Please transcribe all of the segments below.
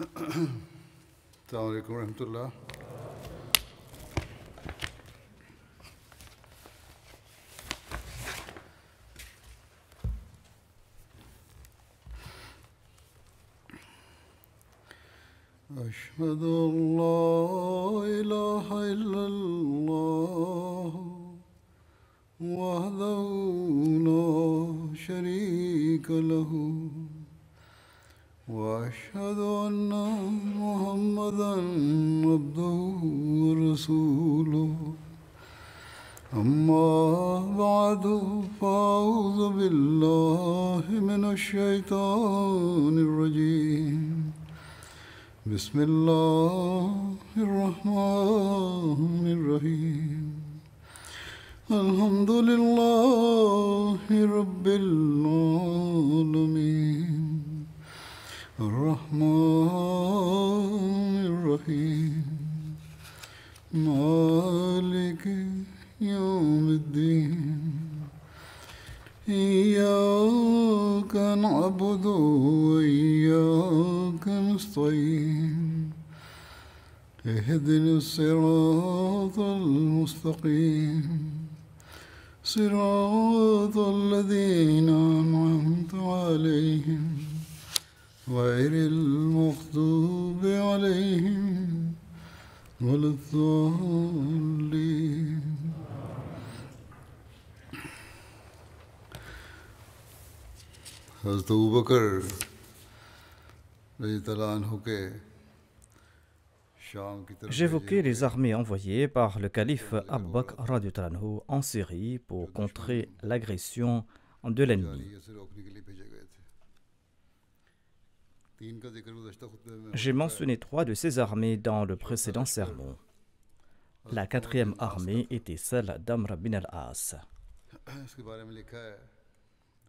السلام عليكم ورحمة الله. أشهد أن لا إله إلا الله وحده لا شريك له وأشهد أن محمدا عبده ورسوله أما بعد فأعوذ بالله من الشيطان الرجيم بسم الله الرحمن الرحيم الحمد لله رب العالمين الرحمن الرحيم مالك يوم الدين إياك نعبد وإياك نستعين اهدنا الصراط المستقيم صراط الذين أنعمت عليهم غير المغضوب عليهم ولا الضالين. حضرت ابوبکر رضی اللہ عنہ کے شام کی طرف J'évoquais les armées envoyées par le calife Abu Bakr radhiyallahu anhu en Syrie pour contrer l'agression de l'ennemi. سے روکنے کے لیے بھیجے گئے تھے. تین کا ذکر گزشتہ خطبے میں J'ai mentionné 3 de ces armées dans le précédent sermon. La 4e armée était celle d'Amr bin al-As. اس کے بارے میں لکھا ہے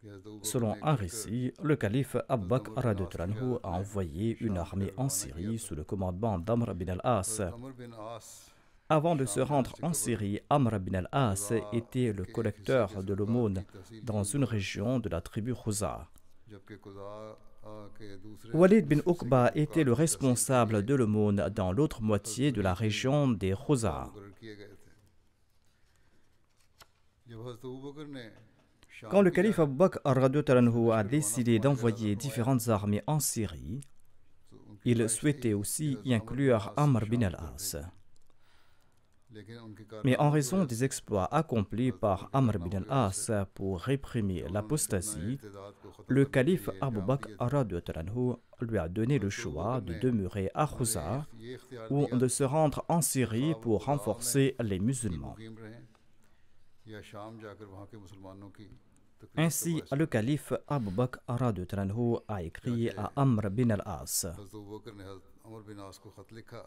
کہ حضرت ابوبکر Selon un récit, le calife Abu Bakr radhiyallahu anhu a envoyé une armée en Syrie sous le commandement d'Amr bin al-As. عمر بن عاص Avant de se rendre en Syrie, Amr bin al-As était le collecteur de l'aumône dans une région de la tribu Khuza. جبکہ قضاء کے دوسرے Walid bin Uqba était le responsable de l'aumône dans l'autre moitié de la région des Khuza. مقرر کیے گئے تھے. جب حضرت ابوبکر نے Quand le calife Abu Bakr radhiyallahu anhu a décidé d'envoyer différentes armées en Syrie, il souhaitait aussi y inclure Amr bin al-As. لیکن ان کے Mais en raison des exploits accomplis par Amr bin al-As pour réprimer l'apostasie, le calife Abu Bakr radhiyallahu anhu lui a donné le choix de demeurer à Khuza یہ اختیار ou de se rendre en Syrie pour renforcer les musulmans. مقیم رہیں یا شام جا کر وہاں کے مسلمانوں کی تکلیف Ainsi, le calife Abu Bakr radhiyallahu anhu a écrit à Amr bin al-As. حضرت ابوبکر نے حضرت عمر بن عاص کو خط لکھا.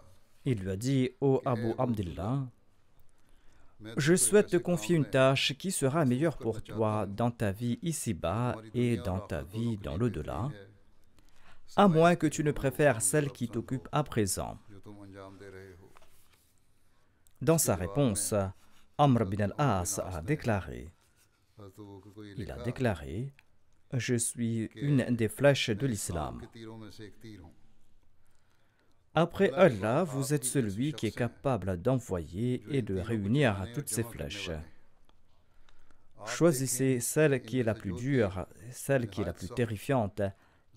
Il lui a dit: Ô Abu Abdillah, je souhaite te confier une tâche qui sera meilleure pour toi dans ta vie ici-bas et dans ta vie dans l'au-delà, à moins que tu ne préfères celle qui t'occupe à présent. جو تم انجام دے رہے ہو. Dans sa réponse, Amr bin al-As a déclaré, حضرت ابوبکر کو یہ il a لکھا déclaré: Je suis une des flèches de اسلام l'islam. کے تیروں میں سے ایک تیر ہوں. Après Allah, vous êtes celui qui est capable d'envoyer et de réunir toutes ces flèches. Choisissez celle qui est la plus dure, celle qui est la plus terrifiante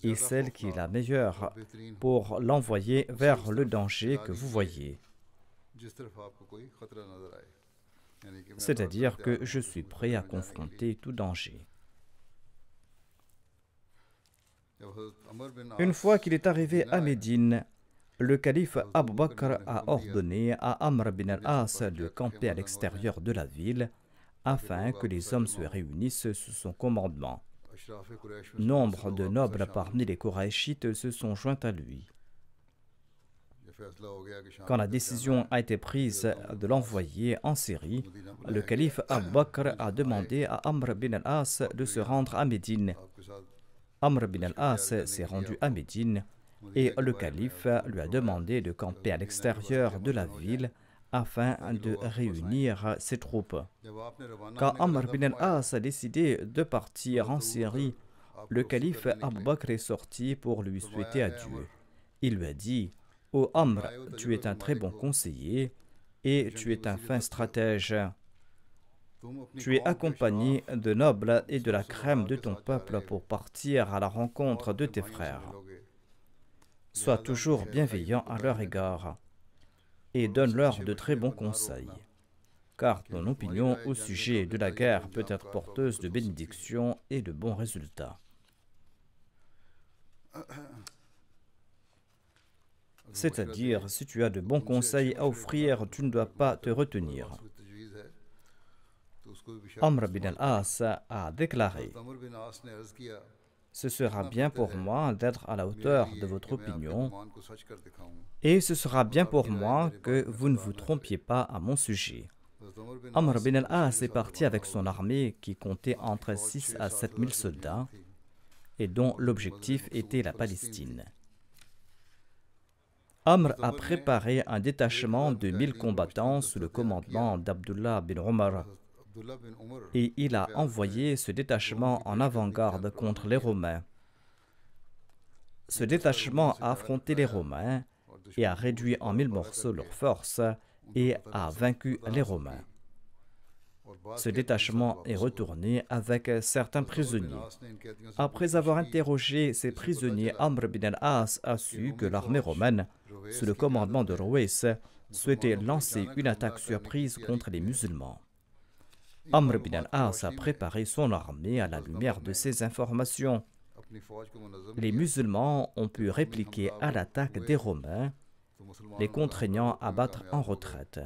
et celle qui est la meilleure pour l'envoyer vers le danger que vous voyez. جس طرف آپ کو کوئی خطرہ نظر آئے. یعنی کہ میں C'est-à-dire que je suis prêt à confronter tout danger. جب حضرت عمر بن Une عاص fois qu'il est arrivé à Médine, le calife Abu Bakr a ordonné à Amr bin al-As de camper à l'extérieur de la ville afin que les hommes se réunissent sous son commandement. اشراف قریش میں Nombre de nobles parmi les Koraïchites se sont joints à lui. یہ فیصلہ ہو گیا کہ شام Quand la décision a été prise de l'envoyer en Syrie, le calife Abu Bakr a demandé à Amr bin al-As de se rendre à Médine. آپ کے ساتھ Amr bin al-As s'est rendu à Médine et le calife lui a demandé de camper à l'extérieur de la ville afin de réunir ses troupes. جب آپ نے روانہ Quand ہونے Amr کا bin al-As a décidé de partir en Syrie, le calife Abu Bakr est sorti pour lui souhaiter adieu. Il lui a dit: Ô Amr, tu es un très bon conseiller et tu es un fin stratège. Tu es accompagné de nobles et de la crème de ton peuple pour partir à la rencontre de tes frères. Sois toujours bienveillant à leur égard et donne-leur de très bons conseils, car ton opinion au sujet de la guerre peut être porteuse de bénédictions et de bons résultats. C'est-à-dire, si tu as de bons conseils à offrir, tu ne dois pas te retenir. Amr bin al-As a déclaré: ce sera bien pour moi d'être à la hauteur de votre opinion, et ce sera bien pour moi que vous ne vous trompiez pas à mon sujet. Amr bin al-As est parti avec son armée qui comptait entre 6 à 7 000 soldats et dont l'objectif était la Palestine. Amr a préparé un détachement de 1000 combattants sous le commandement d'Abdullah bin Omar et il a envoyé ce détachement en avant-garde contre les Romains. Ce détachement a affronté les Romains et a réduit en 1000 morceaux leurs forces et a vaincu les Romains. Ce détachement est retourné avec certains prisonniers. Après avoir interrogé ces prisonniers, Amr bin al-As a su que l'armée romaine, sous le commandement de Rouès, souhaitait lancer une attaque surprise contre les musulmans. Amr bin al-As a préparé son armée à la lumière de ces informations. Les musulmans ont pu répliquer à l'attaque des Romains, les contraignant à battre en retraite.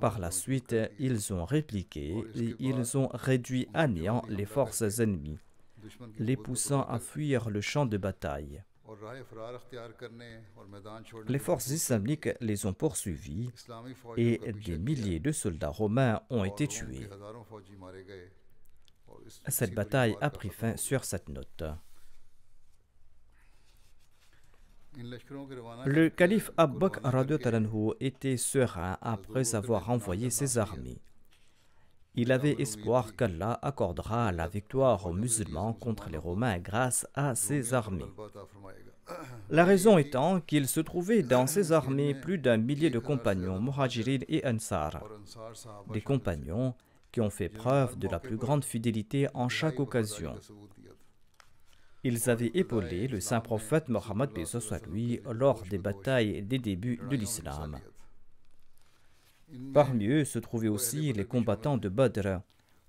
Par la suite, ils ont répliqué et ils ont réduit à néant les forces ennemies, les poussant à fuir le champ de bataille. Les forces islamiques les ont poursuivis et des milliers de soldats romains ont été tués. Cette bataille a pris fin sur cette note. Le calife Abu Bakr était serein après avoir envoyé ses armées. Il avait espoir qu'Allah accordera la victoire aux musulmans contre les Romains grâce à ses armées. La raison étant qu'il se trouvait dans ses armées plus d'un millier de compagnons muhajirin et ansar, des compagnons qui ont fait preuve de la plus grande fidélité en chaque occasion. Ils avaient épaulé le saint prophète Mohammed lui lors des batailles des débuts de l'islam. Parmi eux se trouvaient aussi les combattants de Badr,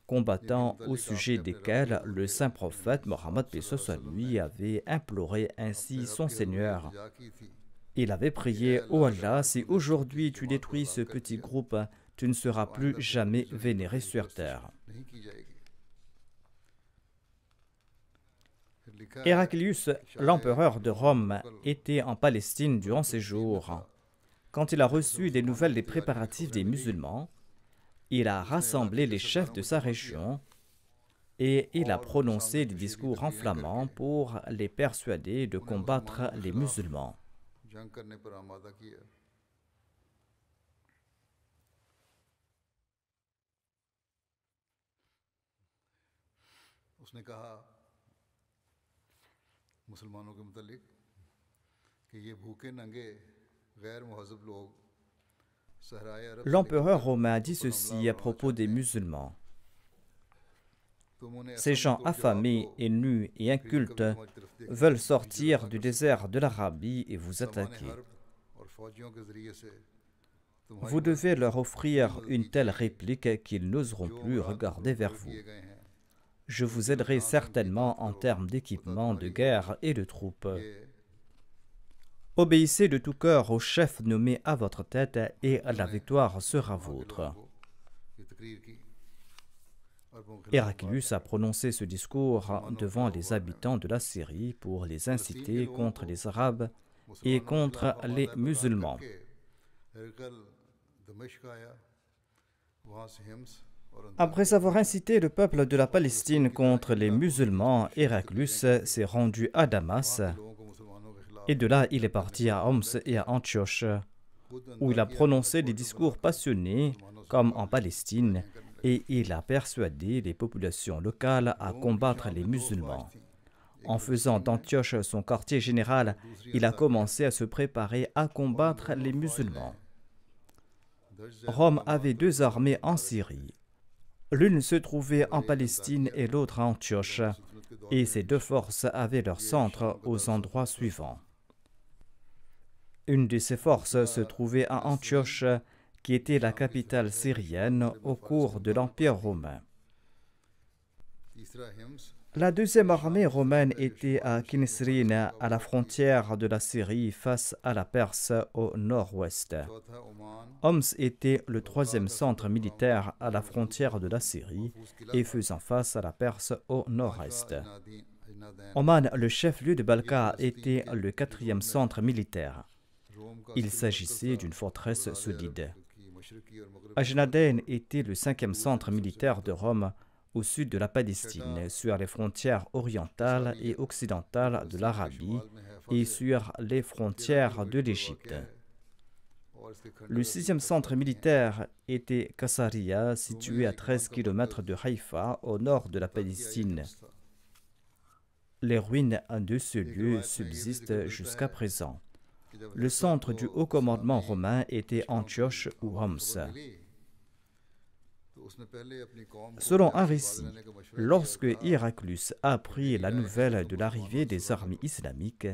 combattants au sujet desquels le saint prophète Mohammed lui avait imploré ainsi son Seigneur. Il avait prié: ô Allah, si aujourd'hui tu détruis ce petit groupe, tu ne seras plus jamais vénéré sur terre. Héraclius, l'empereur de Rome, était en Palestine durant ses jours. Quand il a reçu des nouvelles des préparatifs des musulmans, il a rassemblé les chefs de sa région et il a prononcé des discours en flamand pour les persuader de combattre les musulmans. L'empereur romain dit ceci à propos des musulmans: ces gens affamés et nus et incultes veulent sortir du désert de l'Arabie et vous attaquer. Vous devez leur offrir une telle réplique qu'ils n'oseront plus regarder vers vous. Je vous aiderai certainement en termes d'équipement de guerre et de troupes. Obéissez de tout cœur au chef nommé à votre tête et la victoire sera vôtre. Héraclius a prononcé ce discours devant les habitants de la Syrie pour les inciter contre les Arabes et contre les musulmans. Après avoir incité le peuple de la Palestine contre les musulmans, Héraclius s'est rendu à Damas et de là il est parti à Homs et à Antioche où il a prononcé des discours passionnés comme en Palestine et il a persuadé les populations locales à combattre les musulmans. En faisant d'Antioche son quartier général, il a commencé à se préparer à combattre les musulmans. Rome avait deux armées en Syrie. L'une se trouvait en Palestine et l'autre à Antioche, et ces deux forces avaient leur centre aux endroits suivants. Une de ces forces se trouvait à Antioche, qui était la capitale syrienne au cours de l'Empire romain. La deuxième armée romaine était à Kinisrine, à la frontière de la Syrie, face à la Perse au nord-ouest. Homs était le troisième centre militaire à la frontière de la Syrie et faisant face à la Perse au nord-est. Oman, le chef-lieu de Balqa, était le quatrième centre militaire. Il s'agissait d'une forteresse solide. Ajnaden était le cinquième centre militaire de Rome, au sud de la Palestine, sur les frontières orientales et occidentales de l'Arabie et sur les frontières de l'Égypte. Le sixième centre militaire était Kassaria, situé à 13 km de Haïfa, au nord de la Palestine. Les ruines de ce lieu subsistent jusqu'à présent. Le centre du haut commandement romain était Antioche ou Homs. Selon un récit, lorsque Héraclius apprit la nouvelle de l'arrivée des armées islamiques,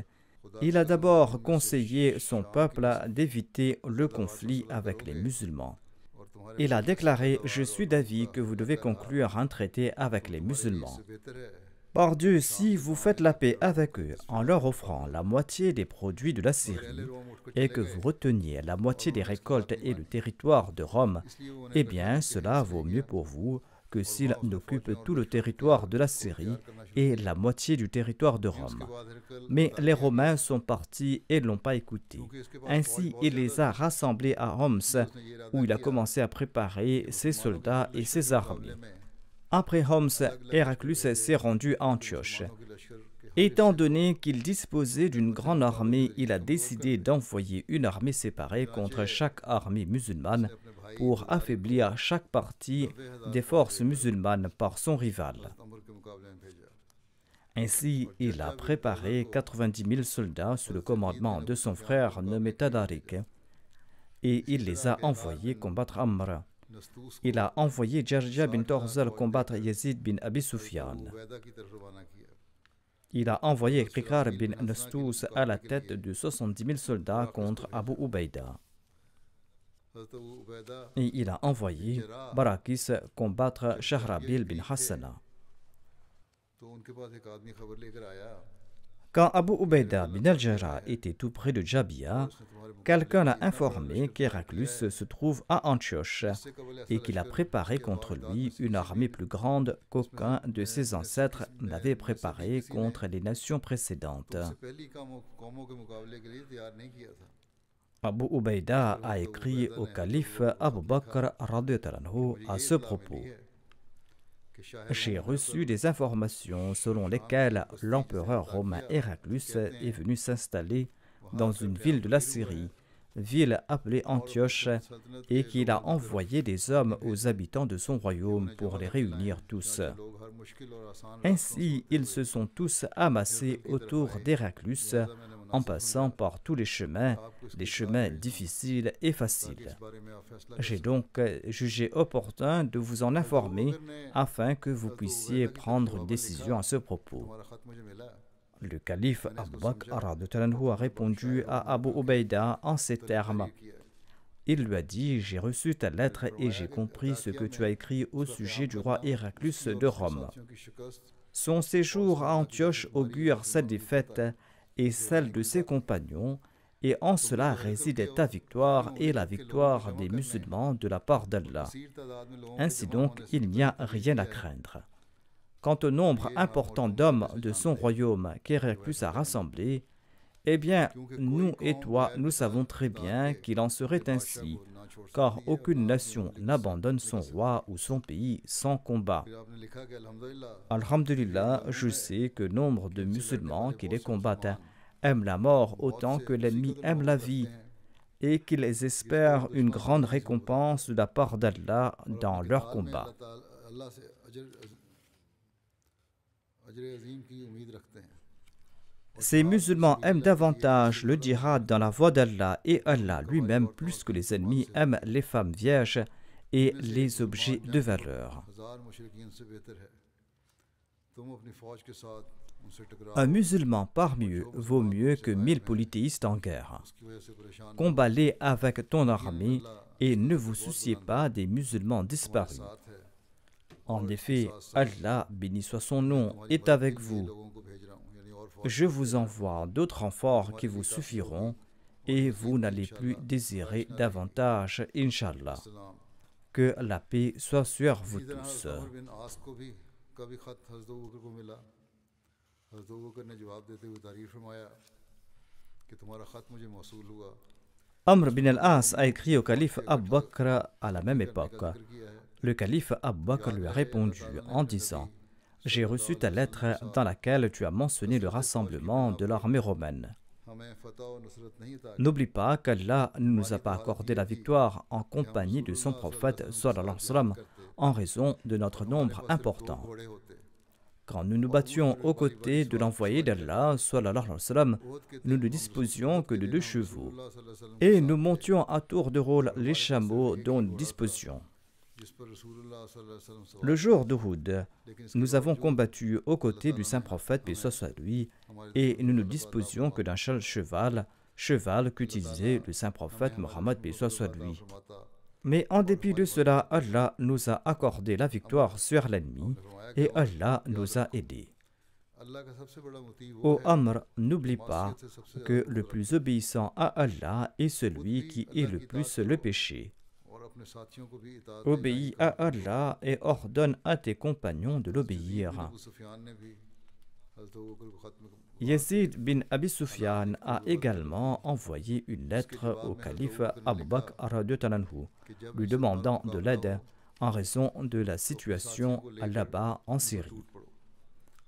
il a d'abord conseillé son peuple d'éviter le conflit avec les musulmans. Il a déclaré « Je suis d'avis que vous devez conclure un traité avec les musulmans. Par Dieu, si vous faites la paix avec eux en leur offrant la moitié des produits de la Syrie et que vous reteniez la moitié des récoltes et le territoire de Rome, eh bien cela vaut mieux pour vous que s'ils n'occupent tout le territoire de la Syrie et la moitié du territoire de Rome. » Mais les Romains sont partis et ne l'ont pas écouté. Ainsi, il les a rassemblés à Homs, où il a commencé à préparer ses soldats et ses armées. Après Homs, Héraclius s'est rendu à Antioche. Étant donné qu'il disposait d'une grande armée, il a décidé d'envoyer une armée séparée contre chaque armée musulmane pour affaiblir chaque partie des forces musulmanes par son rival. Ainsi, il a préparé 90 000 soldats sous le commandement de son frère nommé Tadarik, et il les a envoyés combattre Amr. Il a envoyé Jarja bin Torzal combattre Yazid bin Abi Sufyan. Il a envoyé Qikar bin Nastous à la tête de 70 000 soldats contre Abu Ubaïda. Et il a envoyé Barakis combattre Shahrabil bin Hassana. Quand Abu Ubaïda bin al-Jarrah était tout près de Jabia, quelqu'un l'a informé qu'Héraclius se trouve à Antioche et qu'il a préparé contre lui une armée plus grande qu'aucun de ses ancêtres n'avait préparée contre les nations précédentes. Abu Ubaïda a écrit au calife Abu Bakr à ce propos. J'ai reçu des informations selon lesquelles l'empereur romain Héraclius est venu s'installer dans une ville de la Syrie, ville appelée Antioche, et qu'il a envoyé des hommes aux habitants de son royaume pour les réunir tous. Ainsi, ils se sont tous amassés autour d'Héraclius en passant par tous les chemins difficiles et faciles. J'ai donc jugé opportun de vous en informer afin que vous puissiez prendre une décision à ce propos. Le calife Abu Bakr a répondu à Abu Ubaïda en ces termes. Il lui a dit « J'ai reçu ta lettre et j'ai compris ce que tu as écrit au sujet du roi Héraclius de Rome. Son séjour à Antioche augure sa défaite et celle de ses compagnons, et en cela réside ta victoire et la victoire des musulmans de la part d'Allah. Ainsi donc, il n'y a rien à craindre. Quant au nombre important d'hommes de son royaume qu'Héraclius a rassemblés, eh bien, nous et toi, nous savons très bien qu'il en serait ainsi, car aucune nation n'abandonne son roi ou son pays sans combat. Alhamdulillah, je sais que nombre de musulmans qui les combattent aiment la mort autant que l'ennemi aime la vie, et qu'ils espèrent une grande récompense de la part d'Allah dans leur combat. Ces musulmans aiment davantage le djihad dans la voie d'Allah et Allah lui-même plus que les ennemis aiment les femmes vierges et les objets de valeur. Un musulman parmi eux vaut mieux que 1000 polythéistes en guerre. Combattez avec ton armée et ne vous souciez pas des musulmans disparus. En effet, Allah, béni soit son nom, est avec vous. Je vous envoie d'autres renforts qui vous suffiront et vous n'allez plus désirer davantage, Inch'Allah. Que la paix soit sur vous tous. Amr bin al-As a écrit au calife Abu Bakr à la même époque. Le calife Abu Bakr lui a répondu en disant « J'ai reçu ta lettre dans laquelle tu as mentionné le rassemblement de l'armée romaine. N'oublie pas qu'Allah ne nous a pas accordé la victoire en compagnie de son prophète sallallahu alayhi wa sallam en raison de notre nombre important. Quand nous nous battions aux côtés de l'envoyé d'Allah sallallahu alayhi wa sallam, nous ne disposions que de 2 chevaux et nous montions à tour de rôle les chameaux dont nous disposions. Le jour d'Uhud, nous avons combattu aux côtés du saint prophète, paix soit sur lui, et nous ne disposions que d'un seul cheval qu'utilisait le saint prophète Mohammed, paix soit sur lui. Mais en dépit de cela, Allah nous a accordé la victoire sur l'ennemi et Allah nous a aidés. Ô Amr, n'oublie pas que le plus obéissant à Allah est celui qui est le plus le péché. Obéis à Allah et ordonne à tes compagnons de l'obéir. Yazid bin Abi Sufyan a également envoyé une lettre au calife Abu Bakr radhiyallahu anhu, lui demandant de l'aide en raison de la situation là-bas en Syrie.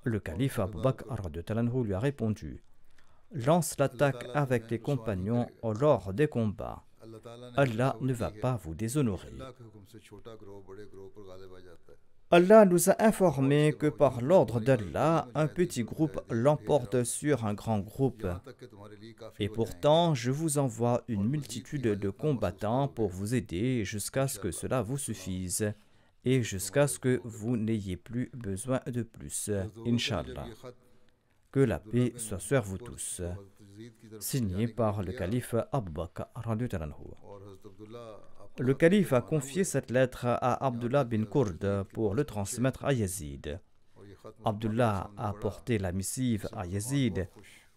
Le calife Abu Bakr radhiyallahu anhu lui a répondu « Lance l'attaque avec tes compagnons lors des combats. Allah ne va pas vous déshonorer. » Allah nous a informé que par l'ordre d'Allah, un petit groupe l'emporte sur un grand groupe. Et pourtant, je vous envoie une multitude de combattants pour vous aider jusqu'à ce que cela vous suffise et jusqu'à ce que vous n'ayez plus besoin de plus. Inch'Allah. Que la paix soit sur vous tous. Signé par le calife Abu Bakr radhiyallahu anhu. Le calife a confié cette lettre à Abdullah bin Kurd pour le transmettre à Yazid. Abdullah a porté la missive à Yazid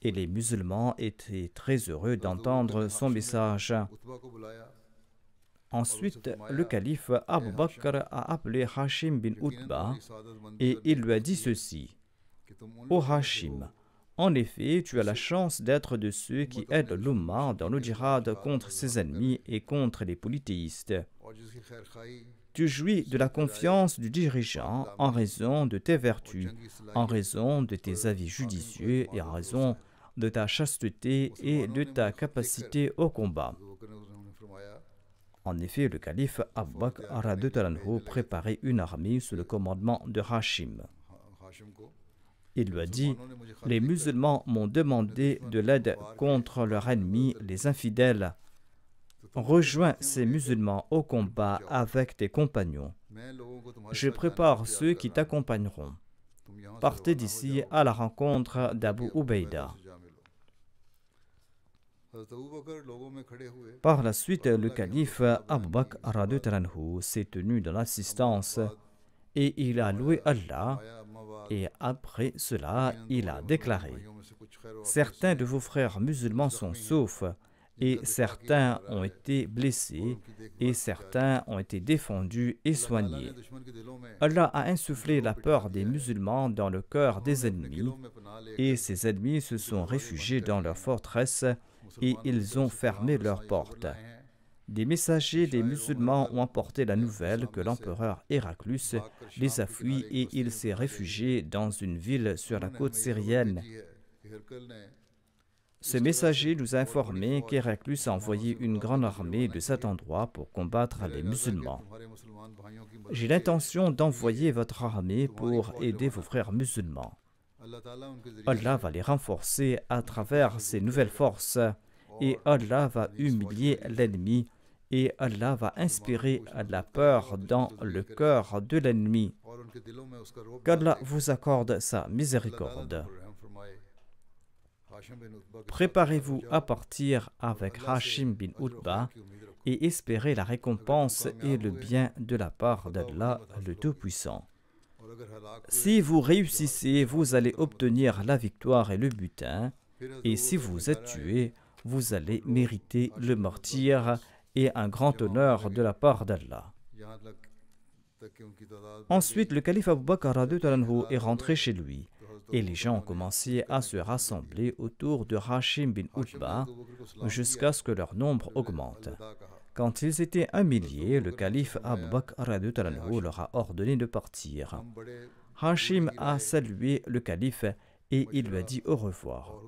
et les musulmans étaient très heureux d'entendre son message. Ensuite, le calife Abu Bakr a appelé Hashim bin Utba et il lui a dit ceci. Ô Hashim, en effet, tu as la chance d'être de ceux qui aident l'Ummah dans le djihad contre ses ennemis et contre les polythéistes. Tu jouis de la confiance du dirigeant en raison de tes vertus, en raison de tes avis judicieux et en raison de ta chasteté et de ta capacité au combat. En effet, le calife Abu Bakr radhiyallahu anhu préparait une armée sous le commandement de Hashim. Il lui a dit, les musulmans m'ont demandé de l'aide contre leur ennemi, les infidèles. Rejoins ces musulmans au combat avec tes compagnons. Je prépare ceux qui t'accompagneront. Partez d'ici à la rencontre d'Abu Ubaïda. Par la suite, le calife Abu Bakr radhiyallahu anhu s'est tenu dans l'assistance et il a loué Allah. Et après cela, il a déclaré « Certains de vos frères musulmans sont saufs, et certains ont été blessés, et certains ont été défendus et soignés. Allah a insufflé la peur des musulmans dans le cœur des ennemis, et ces ennemis se sont réfugiés dans leurs forteresses, et ils ont fermé leurs portes. Des messagers des musulmans ont apporté la nouvelle que l'empereur Héraclius les a fuis et il s'est réfugié dans une ville sur la côte syrienne. Ce messager nous a informé qu'Héraclius a envoyé une grande armée de cet endroit pour combattre les musulmans. J'ai l'intention d'envoyer votre armée pour aider vos frères musulmans. Allah va les renforcer à travers ces nouvelles forces et Allah va humilier l'ennemi et Allah va inspirer la peur dans le cœur de l'ennemi. Qu'Allah vous accorde sa miséricorde. Préparez-vous à partir avec Hashim bin Utba et espérez la récompense et le bien de la part d'Allah le Tout-Puissant. Si vous réussissez, vous allez obtenir la victoire et le butin, et si vous êtes tué, vous allez mériter le martyre et un grand honneur de la part d'Allah. Ensuite, le calife Abu Bakr est rentré chez lui, et les gens ont commencé à se rassembler autour de Hashim bin Utba jusqu'à ce que leur nombre augmente. Quand ils étaient 1 millier, le calife Abu Bakr leur a ordonné de partir. Hashim a salué le calife et il lui a dit au revoir.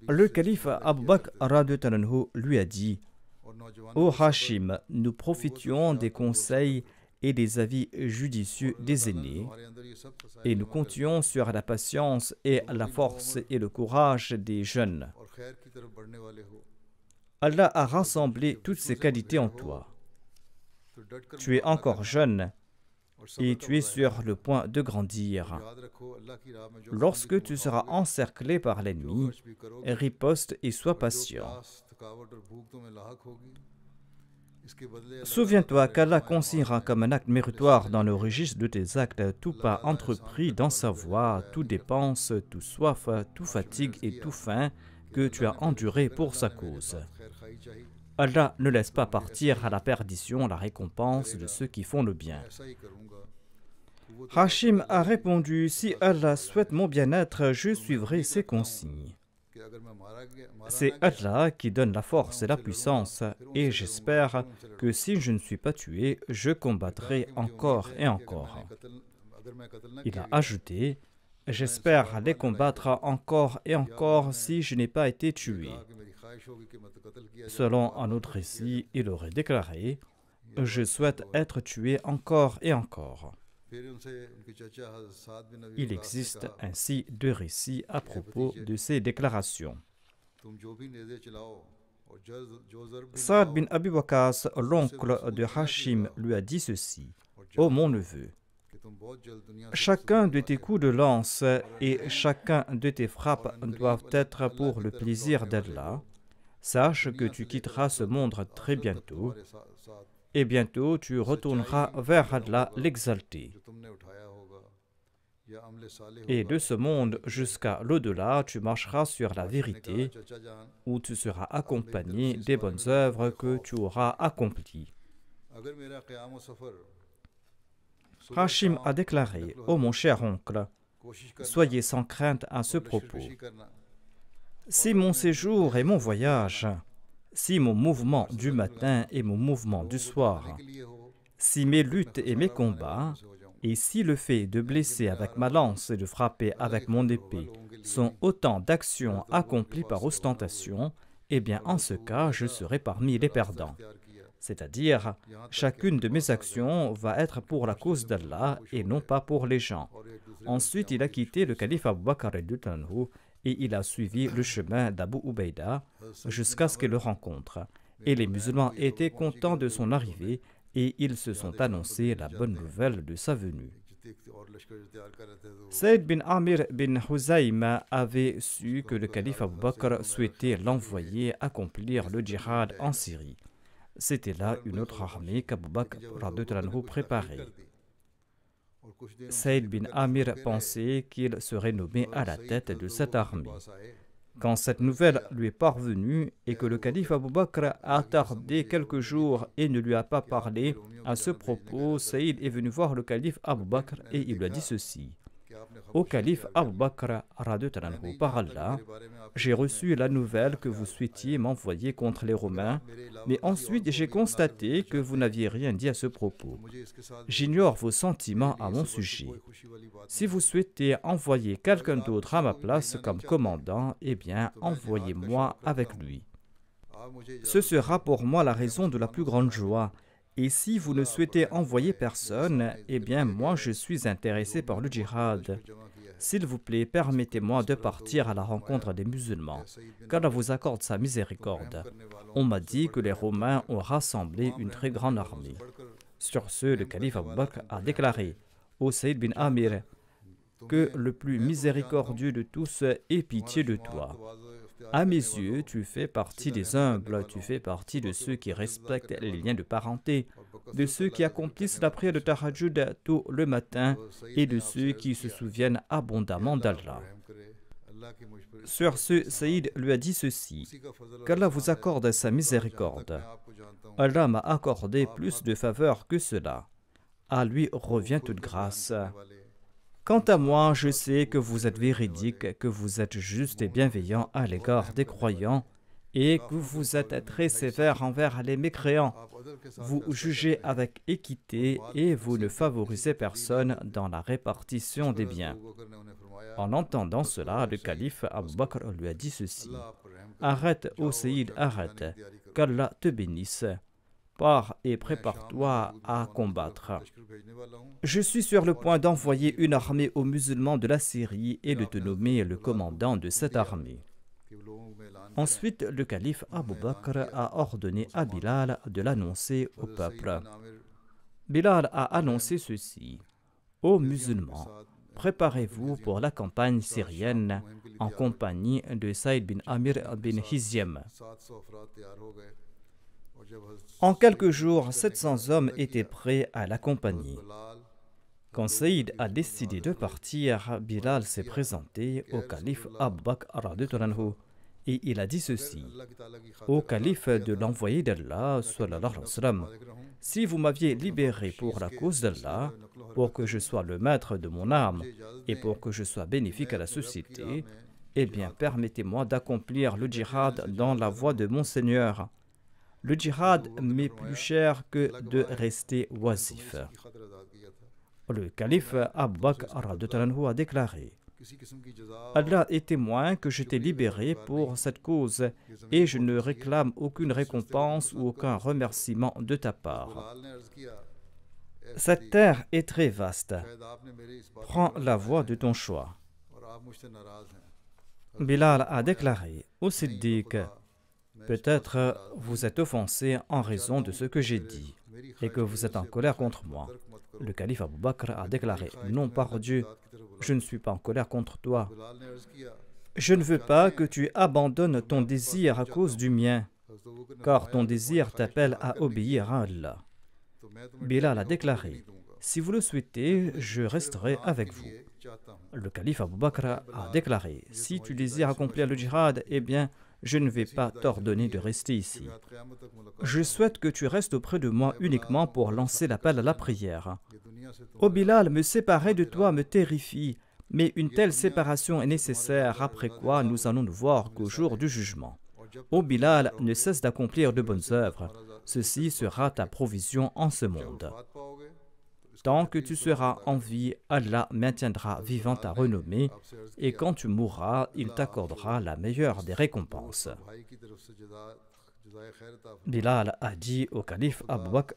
Le calife Abu Bakr lui a dit: Ô Hashim, nous profitions des conseils et des avis judicieux des aînés, et nous comptions sur la patience et la force et le courage des jeunes. Allah a rassemblé toutes ces qualités en toi. Tu es encore jeune et tu es sur le point de grandir. Lorsque tu seras encerclé par l'ennemi, riposte et sois patient. Souviens-toi qu'Allah consignera comme un acte méritoire dans le registre de tes actes tout pas entrepris dans sa voie, toute dépense, tout soif, tout fatigue et tout faim que tu as enduré pour sa cause. Allah ne laisse pas partir à la perdition la récompense de ceux qui font le bien. Hashim a répondu: si Allah souhaite mon bien-être, je suivrai ses consignes. C'est Allah qui donne la force et la puissance, et j'espère que si je ne suis pas tué, je combattrai encore et encore. Il a ajouté: j'espère les combattre encore et encore si je n'ai pas été tué. Selon un autre récit, il aurait déclaré: je souhaite être tué encore et encore. Il existe ainsi 2 récits à propos de ces déclarations. Saad bin Abi Waqqas, l'oncle de Hashim, lui a dit ceci: ô mon neveu, chacun de tes coups de lance et chacun de tes frappes doivent être pour le plaisir d'Allah. Sache que tu quitteras ce monde très bientôt, et bientôt tu retourneras vers Allah l'exalté. Et de ce monde jusqu'à l'au-delà, tu marcheras sur la vérité, où tu seras accompagné des bonnes œuvres que tu auras accomplies. Hashim a déclaré: ô mon cher oncle, soyez sans crainte à ce propos. Si mon séjour et mon voyage, si mon mouvement du matin et mon mouvement du soir, si mes luttes et mes combats, et si le fait de blesser avec ma lance et de frapper avec mon épée sont autant d'actions accomplies par ostentation, eh bien en ce cas je serai parmi les perdants. C'est-à-dire, chacune de mes actions va être pour la cause d'Allah et non pas pour les gens. Ensuite, il a quitté le calife Abu Bakr et il a suivi le chemin d'Abu Ubaïda jusqu'à ce qu'il le rencontre. Et les musulmans étaient contents de son arrivée et ils se sont annoncé la bonne nouvelle de sa venue. Saïd bin Amir bin Huzaym avait su que le calife Abu Bakr souhaitait l'envoyer accomplir le djihad en Syrie. C'était là une autre armée qu'Abu Bakr préparait. Saïd bin Amir pensait qu'il serait nommé à la tête de cette armée. Quand cette nouvelle lui est parvenue et que le calife Abu Bakr a tardé quelques jours et ne lui a pas parlé à ce propos, Saïd est venu voir le calife Abu Bakr et il lui a dit ceci: Ô calife Abu Bakr, par Allah, j'ai reçu la nouvelle que vous souhaitiez m'envoyer contre les Romains, mais ensuite j'ai constaté que vous n'aviez rien dit à ce propos. J'ignore vos sentiments à mon sujet. Si vous souhaitez envoyer quelqu'un d'autre à ma place comme commandant, eh bien, envoyez-moi avec lui. Ce sera pour moi la raison de la plus grande joie, Et si vous ne souhaitez envoyer personne, eh bien moi je suis intéressé par le djihad. S'il vous plaît, permettez-moi de partir à la rencontre des musulmans, qu'Allah vous accorde sa miséricorde. On m'a dit que les Romains ont rassemblé une très grande armée. Sur ce, le calife Abu Bakr a déclaré au Saïd bin Amir que le plus miséricordieux de tous ait pitié de toi. À mes yeux, tu fais partie des humbles, tu fais partie de ceux qui respectent les liens de parenté, de ceux qui accomplissent la prière de Tahajjud tôt le matin et de ceux qui se souviennent abondamment d'Allah. Sur ce, Saïd lui a dit ceci: qu'Allah vous accorde sa miséricorde. Allah m'a accordé plus de faveurs que cela. À lui revient toute grâce. Quant à moi, je sais que vous êtes véridique, que vous êtes juste et bienveillant à l'égard des croyants et que vous êtes très sévère envers les mécréants. Vous jugez avec équité et vous ne favorisez personne dans la répartition des biens. En entendant cela, le calife Abu Bakr lui a dit ceci: arrête, ô Saïd, arrête, qu'Allah te bénisse. Pars et prépare-toi à combattre. Je suis sur le point d'envoyer une armée aux musulmans de la Syrie et de te nommer le commandant de cette armée. Ensuite, le calife Abu Bakr a ordonné à Bilal de l'annoncer au peuple. Bilal a annoncé ceci: ô musulmans, préparez-vous pour la campagne syrienne en compagnie de Saïd bin Amir bin Hizyam. En quelques jours, 700 hommes étaient prêts à l'accompagner. Quand Saïd a décidé de partir, Bilal s'est présenté au calife Abu Bakr et il a dit ceci: au calife de l'envoyé d'Allah, sallallahu alayhi wa sallam, si vous m'aviez libéré pour la cause d'Allah, pour que je sois le maître de mon âme et pour que je sois bénéfique à la société, eh bien permettez-moi d'accomplir le djihad dans la voie de mon Seigneur. Le djihad m'est plus cher que de rester oisif. Le calife Abu Bakr a déclaré: Allah est témoin que je t'ai libéré pour cette cause et je ne réclame aucune récompense ou aucun remerciement de ta part. Cette terre est très vaste. Prends la voie de ton choix. Bilal a déclaré au Siddiq: peut-être vous êtes offensé en raison de ce que j'ai dit et que vous êtes en colère contre moi. Le calife Abu Bakr a déclaré: non, par Dieu, je ne suis pas en colère contre toi. Je ne veux pas que tu abandonnes ton désir à cause du mien, car ton désir t'appelle à obéir à Allah. Bilal a déclaré: si vous le souhaitez, je resterai avec vous. Le calife Abu Bakr a déclaré: si tu désires accomplir le djihad, eh bien, je ne vais pas t'ordonner de rester ici. Je souhaite que tu restes auprès de moi uniquement pour lancer l'appel à la prière. Ô Bilal, me séparer de toi me terrifie, mais une telle séparation est nécessaire, après quoi nous allons nous voir qu'au jour du jugement. Ô Bilal, ne cesse d'accomplir de bonnes œuvres, ceci sera ta provision en ce monde. Tant que tu seras en vie, Allah maintiendra vivant ta renommée, et quand tu mourras, il t'accordera la meilleure des récompenses. Bilal a dit au calife Abu Bakr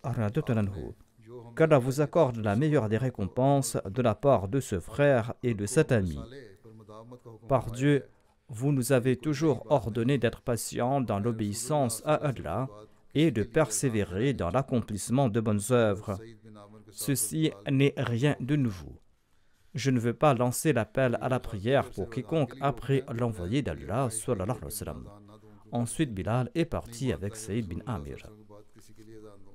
qu'Allah vous accorde la meilleure des récompenses de la part de ce frère et de cet ami. Par Dieu, vous nous avez toujours ordonné d'être patients dans l'obéissance à Allah et de persévérer dans l'accomplissement de bonnes œuvres. Ceci n'est rien de nouveau. Je ne veux pas lancer l'appel à la prière pour quiconque après l'envoyé d'Allah, sallallahu alayhi wa sallam. Ensuite, Bilal est parti avec Saïd bin Amir.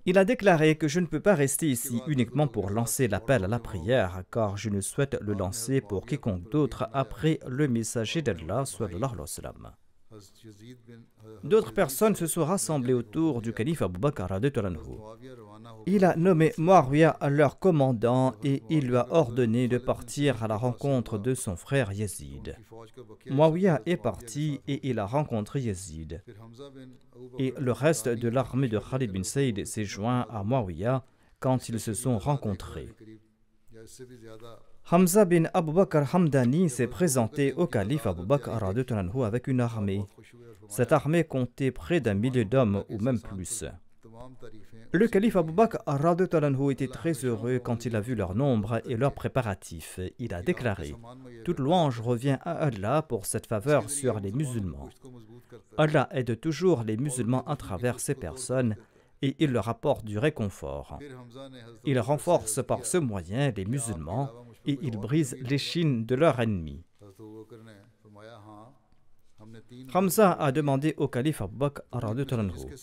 Il a déclaré que je ne peux pas rester ici uniquement pour lancer l'appel à la prière, car je ne souhaite le lancer pour quiconque d'autre après le messager d'Allah, sallallahu alayhi wa sallam. D'autres personnes se sont rassemblées autour du calife Abu Bakr. Il a nommé Muawiyah leur commandant et il lui a ordonné de partir à la rencontre de son frère Yazid. Muawiyah est parti et il a rencontré Yazid. Et le reste de l'armée de Khalid bin Saïd s'est joint à Muawiyah quand ils se sont rencontrés. Hamza bin Abu Bakr Hamdani s'est présenté au calife Abu Bakr avec une armée. Cette armée comptait près d'1 million d'hommes ou même plus. Le calife Abu Bakr radhiyallahu anhu était très heureux quand il a vu leur nombre et leurs préparatifs. Il a déclaré: toute louange revient à Allah pour cette faveur sur les musulmans. Allah aide toujours les musulmans à travers ces personnes et il leur apporte du réconfort. Il renforce par ce moyen les musulmans et il brise l'échine de leurs ennemis. Hamza a demandé au calife Abu Bakr radhiyallahu anhu: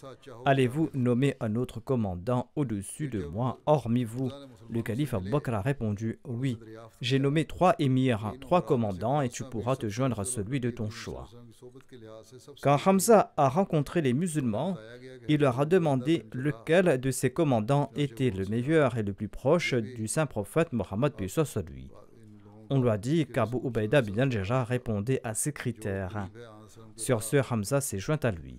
allez-vous nommer un autre commandant au-dessus de moi, hormis vous? Le calife Abu Bakr a répondu: oui, j'ai nommé 3 émirs, 3 commandants, et tu pourras te joindre à celui de ton choix. Quand Hamza a rencontré les musulmans, il leur a demandé lequel de ces commandants était le meilleur et le plus proche du saint prophète Mohammed paix soit sur lui. On lui a dit qu'Abu Ubaïda bin al-Jarrah répondait à ces critères. Sur ce, Hamza s'est joint à lui.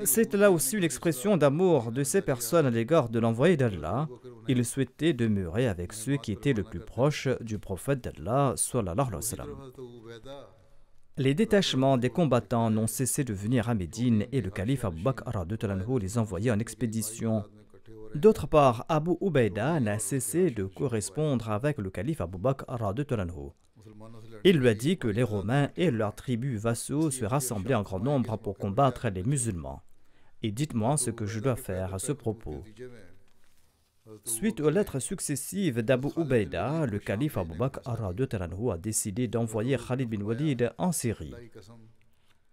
C'est là aussi une expression d'amour de ces personnes à l'égard de l'envoyé d'Allah. Il souhaitait demeurer avec ceux qui étaient le plus proches du prophète d'Allah, sallallahu alayhi wa sallam. Les détachements des combattants n'ont cessé de venir à Médine et le calife Abu Bakr radhiyallahu anhu les envoyait en expédition. D'autre part, Abu Ubaïda n'a cessé de correspondre avec le calife Abu Bakr radhiyallahu anhu. Il lui a dit que les Romains et leurs tribus vassaux se rassemblaient en grand nombre pour combattre les musulmans. Et dites-moi ce que je dois faire à ce propos. Suite aux lettres successives d'Abu Ubaïda, le calife Abu Bakr radhiyallahu anhu a décidé d'envoyer Khalid bin Walid en Syrie.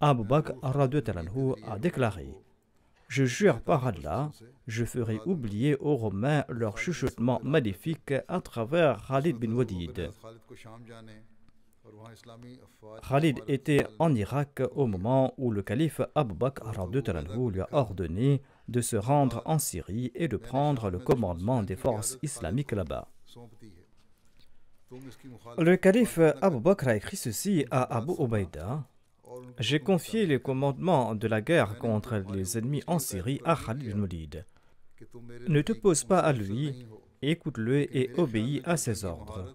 Abu Bakr radhiyallahu anhu a déclaré: je jure par Allah, je ferai oublier aux Romains leur chuchotement maléfique à travers Khalid bin Walid. Khalid était en Irak au moment où le calife Abu Bakr radhiyallahu anhu lui a ordonné de se rendre en Syrie et de prendre le commandement des forces islamiques là-bas. Le calife Abu Bakr a écrit ceci à Abu Ubaïda: j'ai confié le commandement de la guerre contre les ennemis en Syrie à Khalid bin Walid. Ne te pose pas à lui, écoute-le et obéis à ses ordres.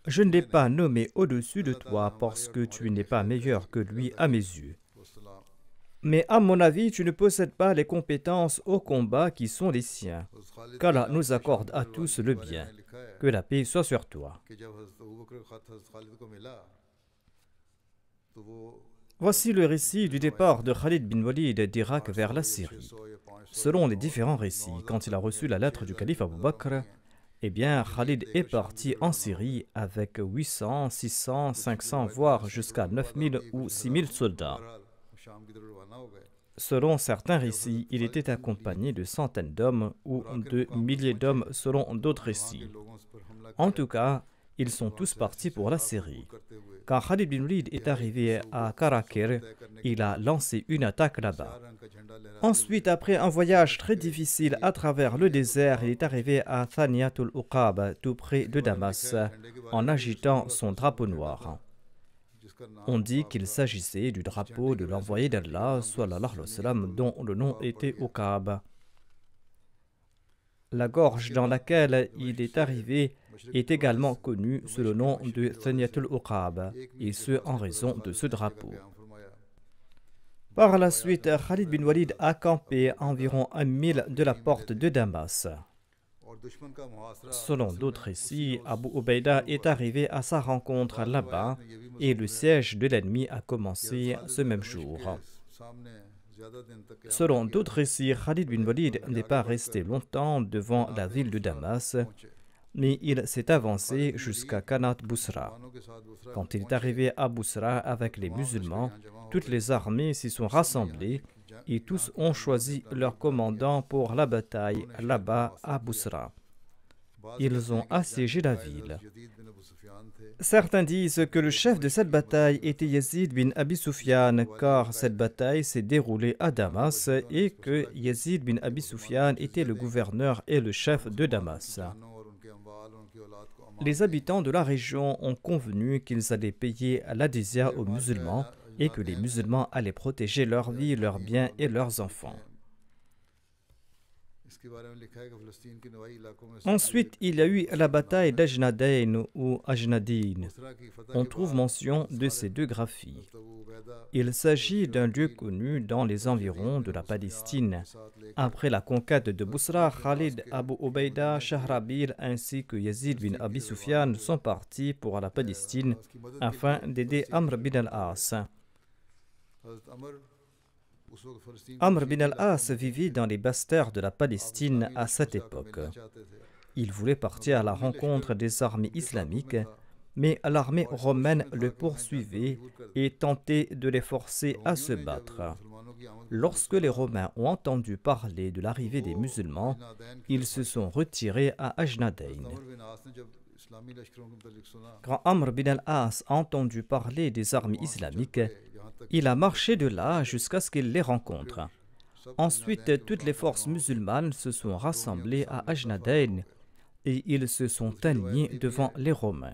Je ne l'ai pas nommé au-dessus de toi parce que tu n'es pas meilleur que lui à mes yeux. Mais à mon avis, tu ne possèdes pas les compétences au combat qui sont les siens. Qu'Allah nous accorde à tous le bien. Que la paix soit sur toi. Voici le récit du départ de Khalid bin Walid d'Irak vers la Syrie. Selon les différents récits, quand il a reçu la lettre du calife Abu Bakr, eh bien, Khalid est parti en Syrie avec 800, 600, 500, voire jusqu'à 9000 ou 6000 soldats. Selon certains récits, il était accompagné de centaines d'hommes ou de milliers d'hommes selon d'autres récits. En tout cas, ils sont tous partis pour la Syrie. Quand Khalid bin Walid est arrivé à Karakir, il a lancé une attaque là-bas. Ensuite, après un voyage très difficile à travers le désert, il est arrivé à Thaniyatul Uqab, tout près de Damas, en agitant son drapeau noir. On dit qu'il s'agissait du drapeau de l'envoyé d'Allah, sallallahu alayhi wa sallam, dont le nom était Uqab. La gorge dans laquelle il est arrivé est également connue sous le nom de Thaniyatul Uqab, et ce en raison de ce drapeau. Par la suite, Khalid bin Walid a campé à environ 1 mile de la porte de Damas. Selon d'autres récits, Abu Ubaïda est arrivé à sa rencontre là-bas et le siège de l'ennemi a commencé ce même jour. Selon d'autres récits, Khalid bin Walid n'est pas resté longtemps devant la ville de Damas, mais il s'est avancé jusqu'à Qanat Busra. Quand il est arrivé à Busra avec les musulmans, toutes les armées s'y sont rassemblées et tous ont choisi leur commandant pour la bataille là-bas à Busra. Ils ont assiégé la ville. Certains disent que le chef de cette bataille était Yazid bin Abi Sufyan, car cette bataille s'est déroulée à Damas et que Yazid bin Abi Sufyan était le gouverneur et le chef de Damas. Les habitants de la région ont convenu qu'ils allaient payer l'adhésia aux musulmans et que les musulmans allaient protéger leur vie, leurs biens et leurs enfants. Ensuite, il y a eu la bataille d'Ajnadayn ou Ajnadin. On trouve mention de ces deux graphies. Il s'agit d'un lieu connu dans les environs de la Palestine. Après la conquête de Bousra, Khalid, Abu Ubaïda, Shahrabil ainsi que Yazid bin Abi Sufyan sont partis pour la Palestine afin d'aider Amr bin al-As. Amr bin al-As vivait dans les basses terres de la Palestine à cette époque. Il voulait partir à la rencontre des armées islamiques, mais l'armée romaine le poursuivait et tentait de les forcer à se battre. Lorsque les Romains ont entendu parler de l'arrivée des musulmans, ils se sont retirés à Ajnadayn. Quand Amr bin al-As a entendu parler des armées islamiques, il a marché de là jusqu'à ce qu'il les rencontre. Ensuite, toutes les forces musulmanes se sont rassemblées à Ajnadayn et ils se sont alignés devant les Romains.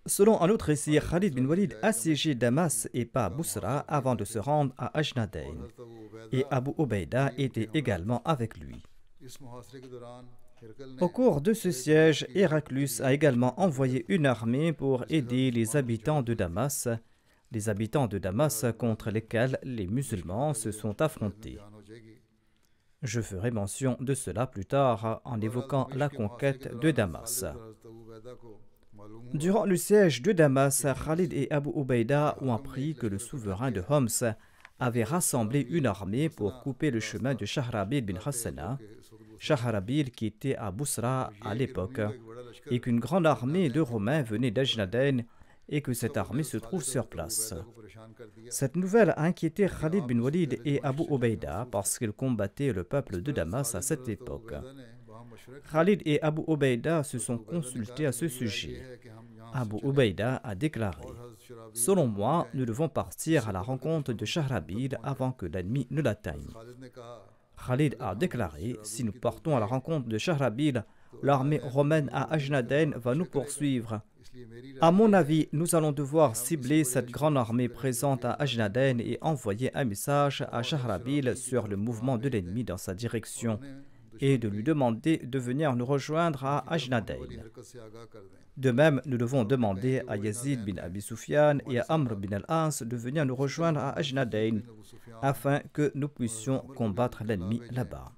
Selon un autre récit, Khalid bin Walid assiégeait Damas et pas Bousra avant de se rendre à Ajnadayn. Et Abu Ubaïda était également avec lui. Au cours de ce siège, Héraclius a également envoyé une armée pour aider les habitants de Damas contre lesquels les musulmans se sont affrontés. Je ferai mention de cela plus tard en évoquant la conquête de Damas. Durant le siège de Damas, Khalid et Abu Ubaïda ont appris que le souverain de Homs avait rassemblé une armée pour couper le chemin de Shahrabil bin Hassana, Shahrabil qui était à Bousra à l'époque, et qu'une grande armée de Romains venait d'Ajnadayn et que cette armée se trouve sur place. Cette nouvelle a inquiété Khalid bin Walid et Abu Ubaïda parce qu'ils combattaient le peuple de Damas à cette époque. Khalid et Abu Ubaïda se sont consultés à ce sujet. Abu Ubaïda a déclaré: « Selon moi, nous devons partir à la rencontre de Shahrabil avant que l'ennemi ne l'atteigne. » Khalid a déclaré: « Si nous partons à la rencontre de Shahrabil, l'armée romaine à Ajnadayn va nous poursuivre. À mon avis, nous allons devoir cibler cette grande armée présente à Ajnadayn et envoyer un message à Shahrabil sur le mouvement de l'ennemi dans sa direction et de lui demander de venir nous rejoindre à Ajnadayn. De même, nous devons demander à Yazid bin Abi Sufyan et à Amr bin al-As de venir nous rejoindre à Ajnadayn afin que nous puissions combattre l'ennemi là-bas. »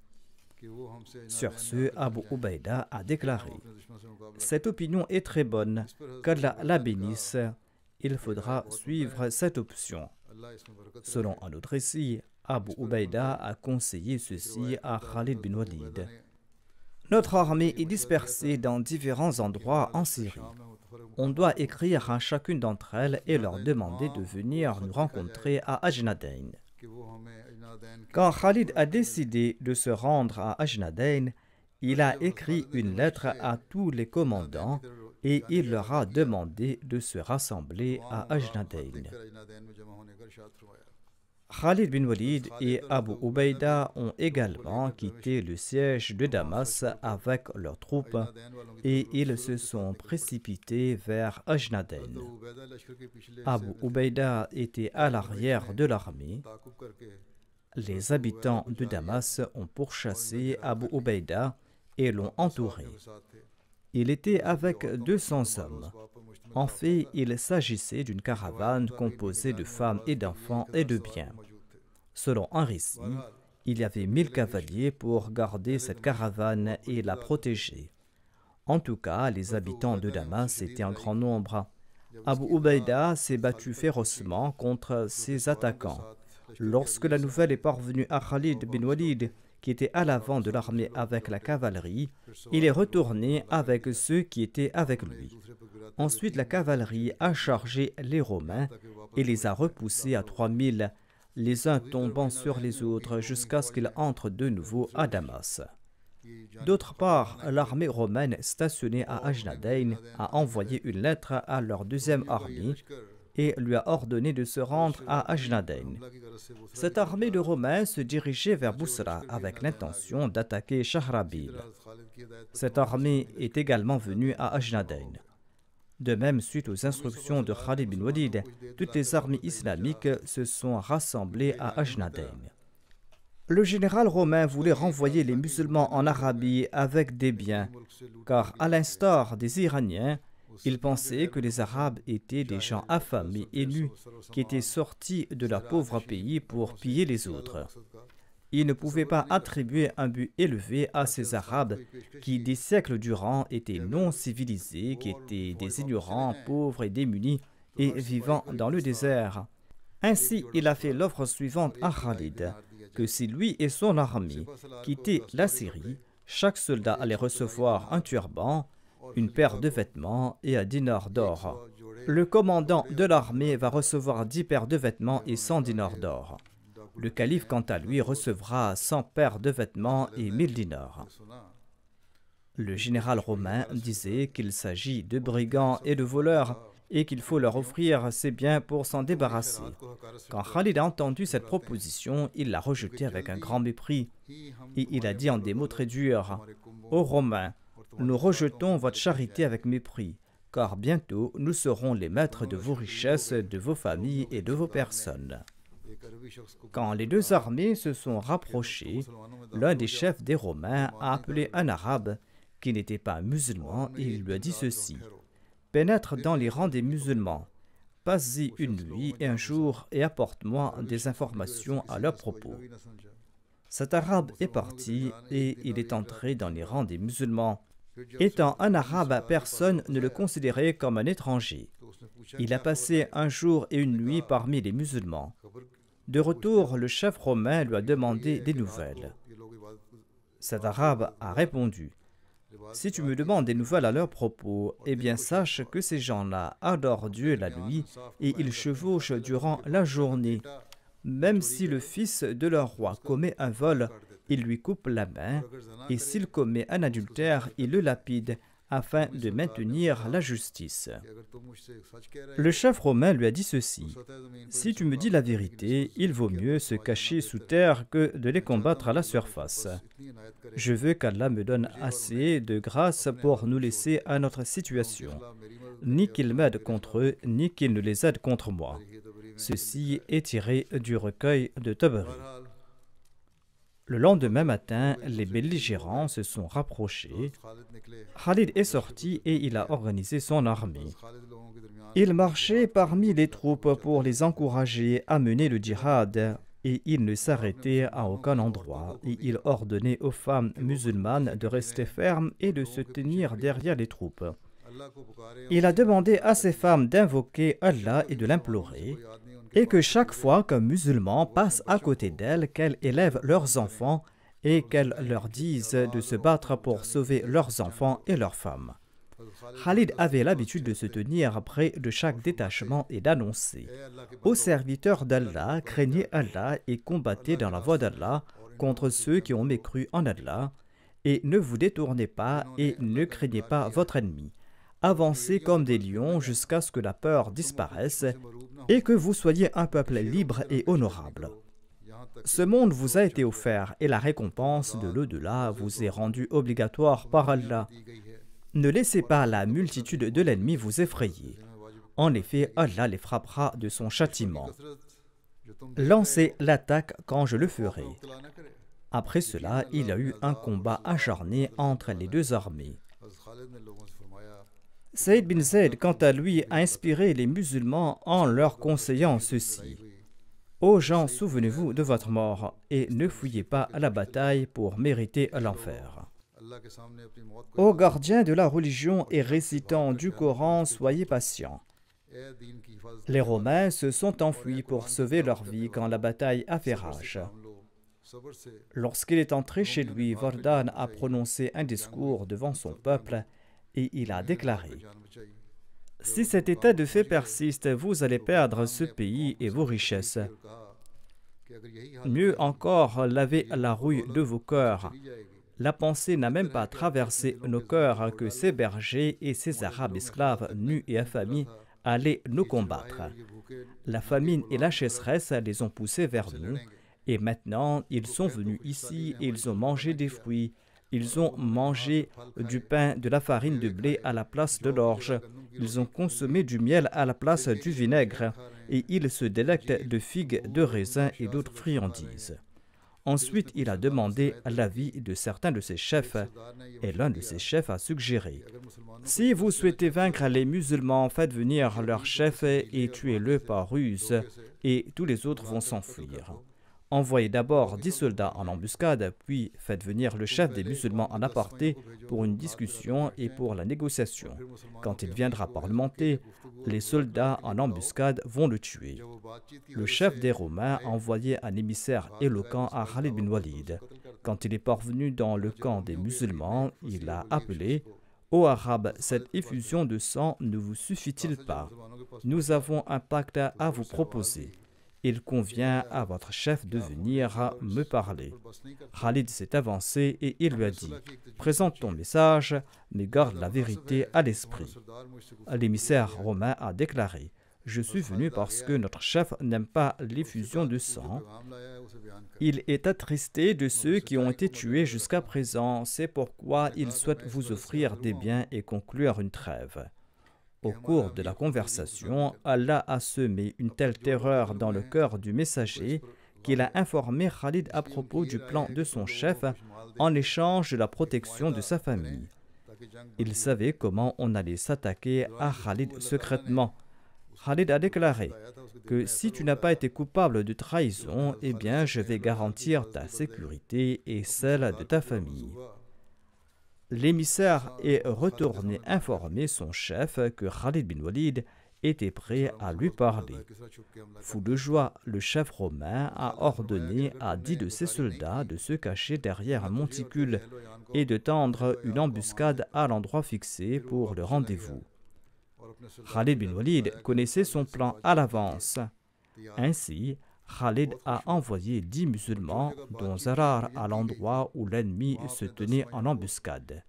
Sur ce, Abu Ubaïda a déclaré: « Cette opinion est très bonne, qu'Allah la bénisse, il faudra suivre cette option. » Selon un autre récit, Abu Ubaïda a conseillé ceci à Khalid bin Walid. « Notre armée est dispersée dans différents endroits en Syrie. On doit écrire à chacune d'entre elles et leur demander de venir nous rencontrer à Ajnadayn. » Quand Khalid a décidé de se rendre à Ajnadayn, il a écrit une lettre à tous les commandants et il leur a demandé de se rassembler à Ajnadayn. Khalid bin Walid et Abu Ubaïda ont également quitté le siège de Damas avec leurs troupes et ils se sont précipités vers Ajnadayn. Abu Ubaïda était à l'arrière de l'armée. Les habitants de Damas ont pourchassé Abu Ubaïda et l'ont entouré. Il était avec 200 hommes. En fait, il s'agissait d'une caravane composée de femmes et d'enfants et de biens. Selon un récit, il y avait 1000 cavaliers pour garder cette caravane et la protéger. En tout cas, les habitants de Damas étaient en grand nombre. Abu Ubaïda s'est battu férocement contre ses attaquants. Lorsque la nouvelle est parvenue à Khalid bin Walid, qui était à l'avant de l'armée avec la cavalerie, il est retourné avec ceux qui étaient avec lui. Ensuite, la cavalerie a chargé les Romains et les a repoussés à 3000, les uns tombant sur les autres jusqu'à ce qu'ils entrent de nouveau à Damas. D'autre part, l'armée romaine stationnée à Ajnadayn a envoyé une lettre à leur deuxième armée et lui a ordonné de se rendre à Ajnadayn. Cette armée de Romains se dirigeait vers Bousra avec l'intention d'attaquer Shahrabil. Cette armée est également venue à Ajnadayn. De même, suite aux instructions de Khalid bin Walid, toutes les armées islamiques se sont rassemblées à Ajnadayn. Le général romain voulait renvoyer les musulmans en Arabie avec des biens, car à l'instar des Iraniens, il pensait que les Arabes étaient des gens affamés et nus qui étaient sortis de leur pauvre pays pour piller les autres. Il ne pouvait pas attribuer un but élevé à ces Arabes qui, des siècles durant, étaient non civilisés, qui étaient des ignorants, pauvres et démunis, et vivant dans le désert. Ainsi, il a fait l'offre suivante à Khalid, que si lui et son armée quittaient la Syrie, chaque soldat allait recevoir un turban, une paire de vêtements et un dinar d'or. Le commandant de l'armée va recevoir 10 paires de vêtements et 100 dinars d'or. Le calife, quant à lui, recevra 100 paires de vêtements et 1000 dinars. Le général romain disait qu'il s'agit de brigands et de voleurs et qu'il faut leur offrir ses biens pour s'en débarrasser. Quand Khalid a entendu cette proposition, il l'a rejetée avec un grand mépris et il a dit en des mots très durs: « Ô Romains, nous rejetons votre charité avec mépris, car bientôt nous serons les maîtres de vos richesses, de vos familles et de vos personnes. » Quand les deux armées se sont rapprochées, l'un des chefs des Romains a appelé un arabe qui n'était pas musulman et il lui a dit ceci: « Pénètre dans les rangs des musulmans, passe-y une nuit et un jour et apporte-moi des informations à leur propos. » Cet arabe est parti et il est entré dans les rangs des musulmans. Étant un arabe, personne ne le considérait comme un étranger. Il a passé un jour et une nuit parmi les musulmans. De retour, le chef romain lui a demandé des nouvelles. Cet arabe a répondu: « Si tu me demandes des nouvelles à leur propos, eh bien sache que ces gens-là adorent Dieu la nuit et ils chevauchent durant la journée. Même si le fils de leur roi commet un vol, il lui coupe la main, et s'il commet un adultère, il le lapide, afin de maintenir la justice. » Le chef romain lui a dit ceci: « Si tu me dis la vérité, il vaut mieux se cacher sous terre que de les combattre à la surface. Je veux qu'Allah me donne assez de grâce pour nous laisser à notre situation, ni qu'il m'aide contre eux, ni qu'il ne les aide contre moi. » Ceci est tiré du recueil de Tabari. Le lendemain matin, les belligérants se sont rapprochés. Khalid est sorti et il a organisé son armée. Il marchait parmi les troupes pour les encourager à mener le djihad et il ne s'arrêtait à aucun endroit et il ordonnait aux femmes musulmanes de rester fermes et de se tenir derrière les troupes. Il a demandé à ces femmes d'invoquer Allah et de l'implorer, et que chaque fois qu'un musulman passe à côté d'elles, qu'elles élèvent leurs enfants et qu'elles leur disent de se battre pour sauver leurs enfants et leurs femmes. Khalid avait l'habitude de se tenir près de chaque détachement et d'annoncer: « Ô serviteurs d'Allah, craignez Allah et combattez dans la voie d'Allah contre ceux qui ont mécru en Allah, et ne vous détournez pas et ne craignez pas votre ennemi. Avancez comme des lions jusqu'à ce que la peur disparaisse et que vous soyez un peuple libre et honorable. Ce monde vous a été offert et la récompense de l'au-delà vous est rendue obligatoire par Allah. Ne laissez pas la multitude de l'ennemi vous effrayer. En effet, Allah les frappera de son châtiment. Lancez l'attaque quand je le ferai. » Après cela, il y a eu un combat acharné entre les deux armées. Saïd bin Zayd, quant à lui, a inspiré les musulmans en leur conseillant ceci: « Ô gens, souvenez-vous de votre mort et ne fouillez pas à la bataille pour mériter l'enfer. Ô gardiens de la religion et récitants du Coran, soyez patients. Les Romains se sont enfuis pour sauver leur vie quand la bataille a fait rage. Lorsqu'il est entré chez lui, Vardan a prononcé un discours devant son peuple et il a déclaré: « Si cet état de fait persiste, vous allez perdre ce pays et vos richesses. Mieux encore, lavez la rouille de vos cœurs. La pensée n'a même pas traversé nos cœurs que ces bergers et ces arabes esclaves nus et affamés allaient nous combattre. La famine et la sécheresse les ont poussés vers nous, et maintenant ils sont venus ici et ils ont mangé des fruits. Ils ont mangé du pain, de la farine de blé à la place de l'orge. Ils ont consommé du miel à la place du vinaigre. Et ils se délectent de figues, de raisins et d'autres friandises. Ensuite, il a demandé l'avis de certains de ses chefs, et l'un de ses chefs a suggéré: si vous souhaitez vaincre les musulmans, faites venir leur chef et tuez-le par ruse, et tous les autres vont s'enfuir. Envoyez d'abord 10 soldats en embuscade, puis faites venir le chef des musulmans en aparté pour une discussion et pour la négociation. Quand il viendra parlementer, les soldats en embuscade vont le tuer. Le chef des Romains a envoyé un émissaire éloquent à Khalid bin Walid. Quand il est parvenu dans le camp des musulmans, il a appelé: ô Arabes, cette effusion de sang ne vous suffit-il pas? Nous avons un pacte à vous proposer. Il convient à votre chef de venir me parler. Khalid s'est avancé et il lui a dit: présente ton message, mais garde la vérité à l'esprit. L'émissaire romain a déclaré: je suis venu parce que notre chef n'aime pas l'effusion de sang. Il est attristé de ceux qui ont été tués jusqu'à présent. C'est pourquoi il souhaite vous offrir des biens et conclure une trêve. Au cours de la conversation, Allah a semé une telle terreur dans le cœur du messager qu'il a informé Khalid à propos du plan de son chef en échange de la protection de sa famille. Il savait comment on allait s'attaquer à Khalid secrètement. Khalid a déclaré que si tu n'as pas été coupable de trahison, eh bien je vais garantir ta sécurité et celle de ta famille. L'émissaire est retourné informer son chef que Khalid bin Walid était prêt à lui parler. Fou de joie, le chef romain a ordonné à 10 de ses soldats de se cacher derrière un monticule et de tendre une embuscade à l'endroit fixé pour le rendez-vous. Khalid bin Walid connaissait son plan à l'avance. Ainsi, Khalid a envoyé 10 musulmans, dont Zarar, à l'endroit où l'ennemi se tenait en embuscade.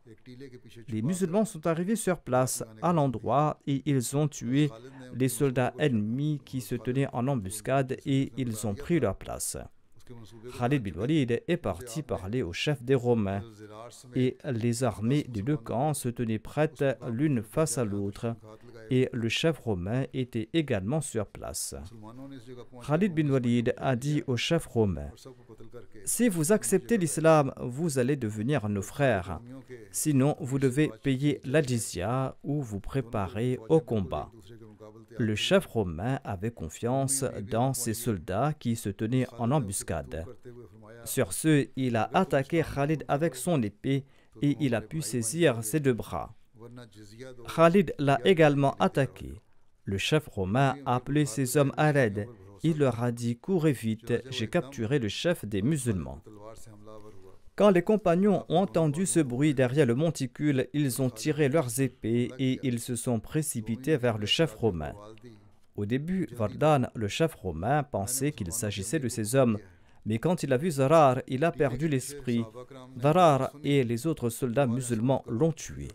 Les musulmans sont arrivés sur place à l'endroit et ils ont tué les soldats ennemis qui se tenaient en embuscade et ils ont pris leur place. Khalid bin Walid est parti parler au chef des Romains et les armées des deux camps se tenaient prêtes l'une face à l'autre et le chef romain était également sur place. Khalid bin Walid a dit au chef romain: si vous acceptez l'islam, vous allez devenir nos frères. Sinon, vous devez payer la jizya ou vous préparer au combat. Le chef romain avait confiance dans ses soldats qui se tenaient en embuscade. Sur ce, il a attaqué Khalid avec son épée et il a pu saisir ses deux bras. Khalid l'a également attaqué. Le chef romain a appelé ses hommes à l'aide. Il leur a dit: courez vite, j'ai capturé le chef des musulmans. Quand les compagnons ont entendu ce bruit derrière le monticule, ils ont tiré leurs épées et ils se sont précipités vers le chef romain. Au début, Vardan, le chef romain, pensait qu'il s'agissait de ses hommes, mais quand il a vu Zarar, il a perdu l'esprit. Zarar et les autres soldats musulmans l'ont tué.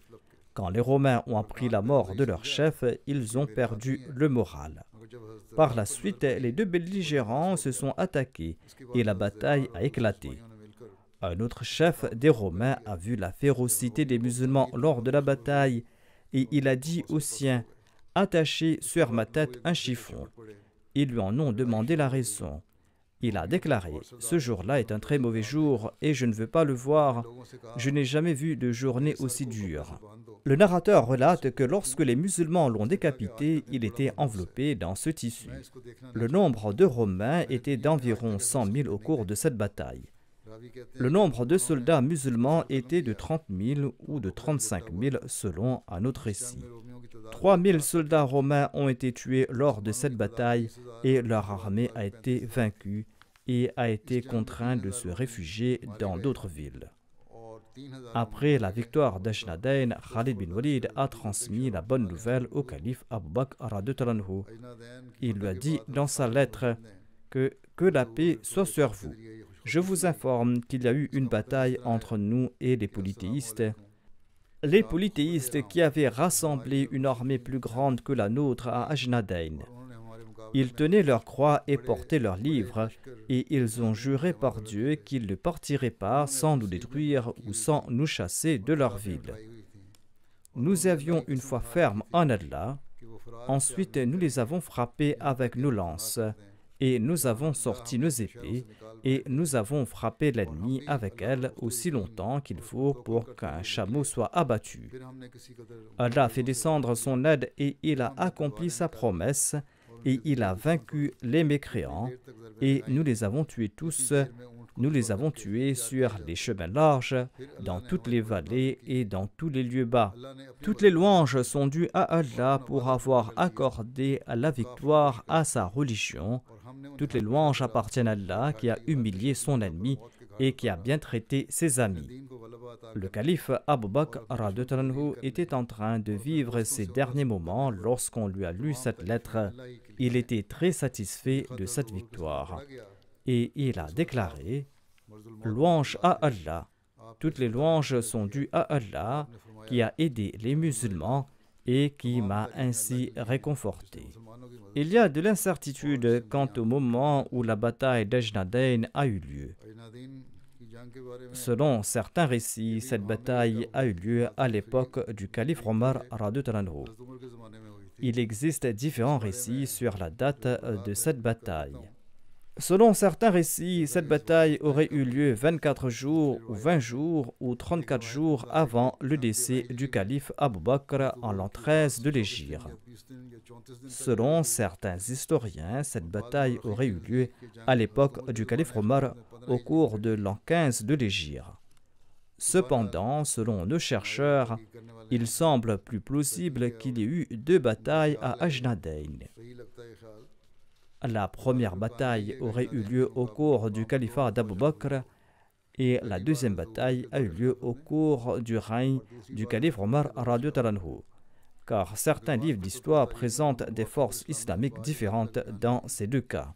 Quand les Romains ont appris la mort de leur chef, ils ont perdu le moral. Par la suite, les deux belligérants se sont attaqués et la bataille a éclaté. Un autre chef des Romains a vu la férocité des musulmans lors de la bataille et il a dit aux siens: attachez sur ma tête un chiffon. Ils lui en ont demandé la raison. Il a déclaré: ce jour-là est un très mauvais jour et je ne veux pas le voir. Je n'ai jamais vu de journée aussi dure. Le narrateur relate que lorsque les musulmans l'ont décapité, il était enveloppé dans ce tissu. Le nombre de Romains était d'environ 100 000 au cours de cette bataille. Le nombre de soldats musulmans était de 30 000 ou de 35 000 selon un autre récit. 3 000 soldats romains ont été tués lors de cette bataille et leur armée a été vaincue et a été contrainte de se réfugier dans d'autres villes. Après la victoire d'Ajnadayn, Khalid bin Walid a transmis la bonne nouvelle au calife Abu Bakr radhiyallahu anhu. Il lui a dit dans sa lettre que la paix soit sur vous. Je vous informe qu'il y a eu une bataille entre nous et les polythéistes. Les polythéistes qui avaient rassemblé une armée plus grande que la nôtre à Ajnadayn. Ils tenaient leur croix et portaient leurs livres, et ils ont juré par Dieu qu'ils ne partiraient pas sans nous détruire ou sans nous chasser de leur ville. Nous avions une foi ferme en Allah. Ensuite, nous les avons frappés avec nos lances, et nous avons sorti nos épées, et nous avons frappé l'ennemi avec elle aussi longtemps qu'il faut pour qu'un chameau soit abattu. Allah a fait descendre son aide et il a accompli sa promesse et il a vaincu les mécréants et nous les avons tués tous. Nous les avons tués sur les chemins larges, dans toutes les vallées et dans tous les lieux bas. Toutes les louanges sont dues à Allah pour avoir accordé la victoire à sa religion. Toutes les louanges appartiennent à Allah qui a humilié son ennemi et qui a bien traité ses amis. Le calife Abu Bakr radhiyallahu anhu était en train de vivre ses derniers moments lorsqu'on lui a lu cette lettre. Il était très satisfait de cette victoire. Et il a déclaré « Louange à Allah. Toutes les louanges sont dues à Allah qui a aidé les musulmans et qui m'a ainsi réconforté. » Il y a de l'incertitude quant au moment où la bataille d'Ajnadayn a eu lieu. Selon certains récits, cette bataille a eu lieu à l'époque du calife Omar radhiyallahu anhu. Il existe différents récits sur la date de cette bataille. Selon certains récits, cette bataille aurait eu lieu 24 jours ou 20 jours ou 34 jours avant le décès du calife Abu Bakr en l'an 13 de l'Hégire. Selon certains historiens, cette bataille aurait eu lieu à l'époque du calife Omar au cours de l'an 15 de l'Hégire. Cependant, selon nos chercheurs, il semble plus plausible qu'il y ait eu deux batailles à Ajnadayn. La première bataille aurait eu lieu au cours du califat d'Abu Bakr et la deuxième bataille a eu lieu au cours du règne du calife Omar radhiyallahu anhu, car certains livres d'histoire présentent des forces islamiques différentes dans ces deux cas.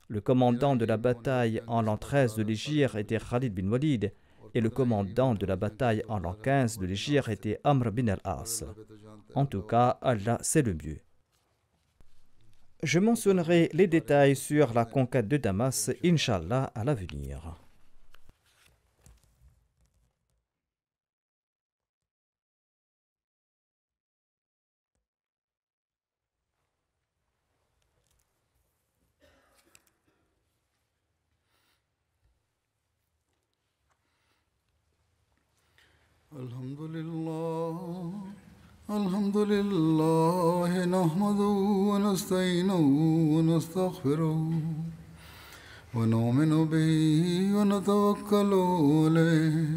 Le commandant de la bataille en l'an 13 de l'Hégire était Khalid bin Walid et le commandant de la bataille en l'an 15 de l'Hégire était Amr bin al-As. En tout cas, Allah sait le mieux. Je mentionnerai les détails sur la conquête de Damas, Inch'Allah, à l'avenir. الحمد لله نحمده ونستعينه ونستغفره ونؤمن به ونتوكل عليه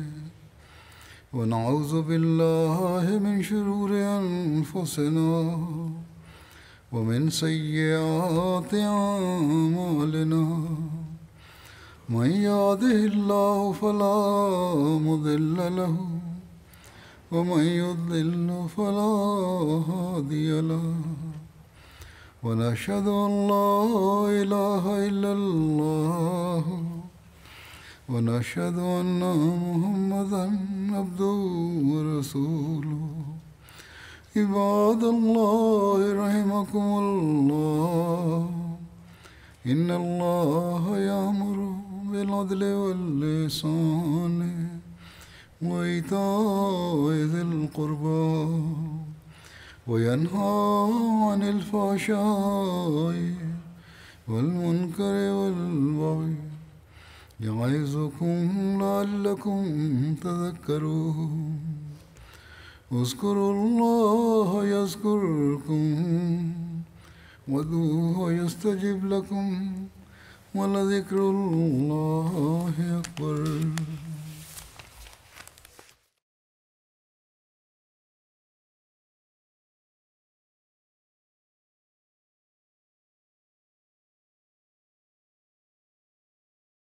ونعوذ بالله من شرور أنفسنا ومن سيئات أعمالنا من يهده الله فلا مضل له ومن يضلل فلا هادي له ونشهد أن لا إله إلا الله ونشهد أن محمدا عبده ورسوله عباد الله رحمكم الله إن الله يأمر بالعدل والإحسان وإيتاء ذي القربى وينهى عن الفحشاء والمنكر والبغي يعظكم لعلكم تذكرون اذكروا الله يذكركم وادعوه يستجب لكم ولذكر الله أكبر